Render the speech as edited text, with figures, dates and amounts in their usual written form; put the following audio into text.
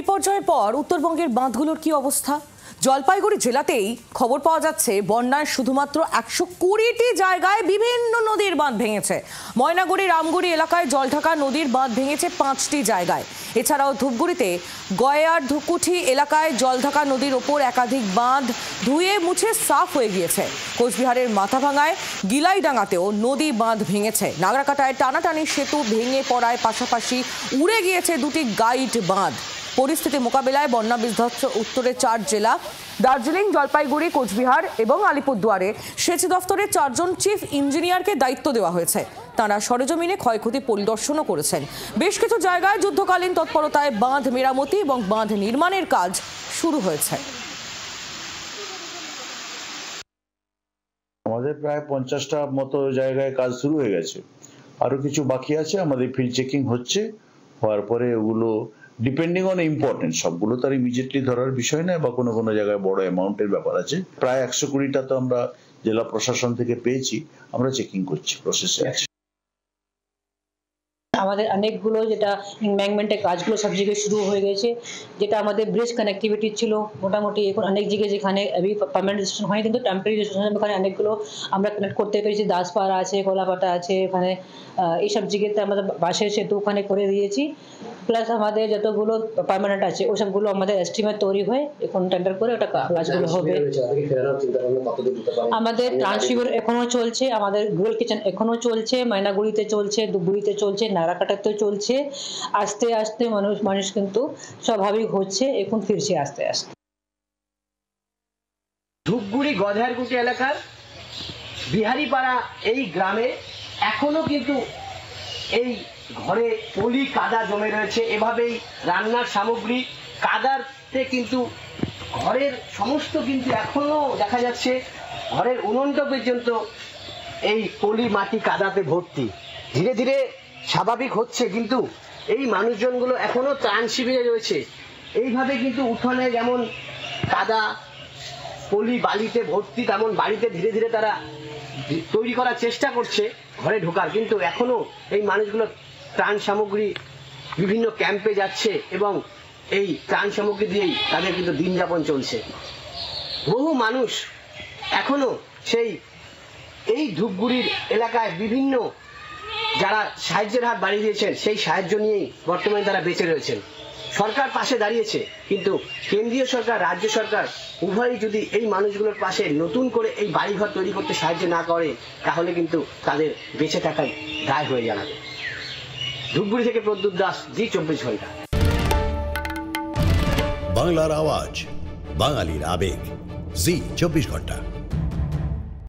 বিপর্যয়ের পর উত্তরবঙ্গের বাঁধগুলোর কি অবস্থা? জলপাইগুড়ি জেলাতেই খবর পাওয়া যাচ্ছে বন্যায় শুধুমাত্র 120টি জায়গায় বিভিন্ন নদীর বাঁধ ভেঙেছে। ময়নাগুড়ি রামগুড়ি এলাকায় জলঢাকা নদীর বাঁধ ভেঙেছে 5টি জায়গায়। এছাড়াও ধূপগুড়িতে গয়ার ধুকুঠি এলাকায় জলঢাকা নদীর ওপর একাধিক বাঁধ ধুয়ে মুছে সাফ হয়ে গিয়েছে। কোচবিহারের মাথাভাঙায় গিলাইডাঙ্গাতেও নদী বাঁধ ভেঙেছে। নাগরাকাটায় টানাটানি সেতু ভেঙে পড়ায় পাশাপাশি উড়ে গিয়েছে দুটি গাইড বাঁধ। পরিস্থিতি মোকাবিলায় বন্যা বিধ্বস্ত উত্তরের 4 জেলা দার্জিলিং, জলপাইগুড়ি, কোচবিহার এবং আলিপুরদুয়ারে সেচ দফতরের 4 জন চিফ ইঞ্জিনিয়ারকে দায়িত্ব দেওয়া হয়েছে। তারা সরেজমিনে ক্ষয়ক্ষতি পরিদর্শনও করেছেন। বেশ কিছু জায়গায় যুদ্ধকালীন তৎপরতায় বাঁধ মেরামতি এবং বাঁধ নির্মাণের কাজ শুরু হয়েছে। আমাদের প্রায় 50টা মতো জায়গায় কাজ শুরু হয়ে গেছে, আরো কিছু বাকি আছে। আমাদের ফিল্ড চেকিং হচ্ছে, হওয়ার পরে ওগুলো ডিপেন্ডিং অন ইম্পর্টেন্স, সবগুলো তো আর ইমিডিয়েটলি ধরার বিষয় নয়, বা কোনো কোনো জায়গায় বড় অ্যামাউন্টের ব্যাপার আছে। প্রায় 120টা তো আমরা জেলা প্রশাসন থেকে পেয়েছি, আমরা চেকিং করছি প্রসেসে। আমাদের অনেকগুলো যেটা এনভায়রনমেন্টের কাজগুলো সব জায়গায় শুরু হয়ে গেছে। যেটা আমাদের ব্রিজ কানেক্টিভিটি ছিল মোটামুটি এখন অনেক জায়গায় যেখানে পার্মানেন্ট স্টেশন হয়নি কিন্তু টেম্পোরারি স্টেশন, ওখানে অনেকগুলো আমরা কানেক্ট করতে পেরেছি। দাসপাড়া আছে, কলাপাটা আছে, ওখানে এইসব জায়গাতে আমাদের বাসের সেতু ওখানে করে দিয়েছি। প্লাস আমাদের যতগুলো পার্মানেন্ট আছে ওসবগুলো আমাদের এস্টিমেট তৈরি হয়ে এখন টেন্ডার করে ওটা কাজগুলো হবে। আমাদের ট্রান্সফিভার এখনো চলছে, আমাদের গ্লোবাল কিচেন এখনো চলছে, ময়নাগুড়িতে চলছে, ধূপগুড়িতে চলছে, নাগরাকাটাতে চলছে। আস্তে আস্তে মানুষ কিন্তু স্বাভাবিক হচ্ছে, এখন ফিরছে আস্তে আস্তে। ধূপগুড়ি গধারকুটি এলাকার বিহারিপাড়া এই গ্রামে এখনো কিন্তু এই ঘরে পলি কাদা জমে রয়েছে। এভাবেই রান্নার সামগ্রী কাদাতে কিন্তু ঘরের সমস্ত কিন্তু এখনো দেখা যাচ্ছে ঘরের উনুনটা পর্যন্ত এই পলি মাটি কাদাতে ভর্তি। ধীরে ধীরে স্বাভাবিক হচ্ছে, কিন্তু এই মানুষজনগুলো এখনো ত্রাণ শিবিরে রয়েছে। এইভাবে কিন্তু উঠোনে যেমন কাদা পলি বালিতে ভর্তি, তেমন বাড়িতে ধীরে ধীরে তারা তৈরি করার চেষ্টা করছে ঘরে ঢোকার। কিন্তু এখনো এই মানুষগুলো ত্রাণ সামগ্রী বিভিন্ন ক্যাম্পে যাচ্ছে এবং এই ত্রাণ সামগ্রী দিয়েই তাদের কিন্তু দিন যাপন চলছে। বহু মানুষ এখনো এই ধূপগুড়ির এলাকায় বিভিন্ন যারা সাহায্যের হাত বাড়িয়ে দিয়েছেন সেই সাহায্য নিয়েই বর্তমানে তারা বেঁচে রয়েছেন। সরকার পাশে দাঁড়িয়েছে, কিন্তু কেন্দ্রীয় সরকার, রাজ্য সরকার উভয়ই যদি এই মানুষগুলোর পাশে নতুন করে এই বাড়িঘর তৈরি করতে সাহায্য না করে তাহলে কিন্তু তাদের বেঁচে থাকাই দায় হয়ে যাবে। ধূপগুড়ি থেকে প্রদ্যুৎ দাস, জি 24 ঘন্টা। বাংলার আওয়াজ, বাঙালির আবেগ, জি 24 ঘন্টা।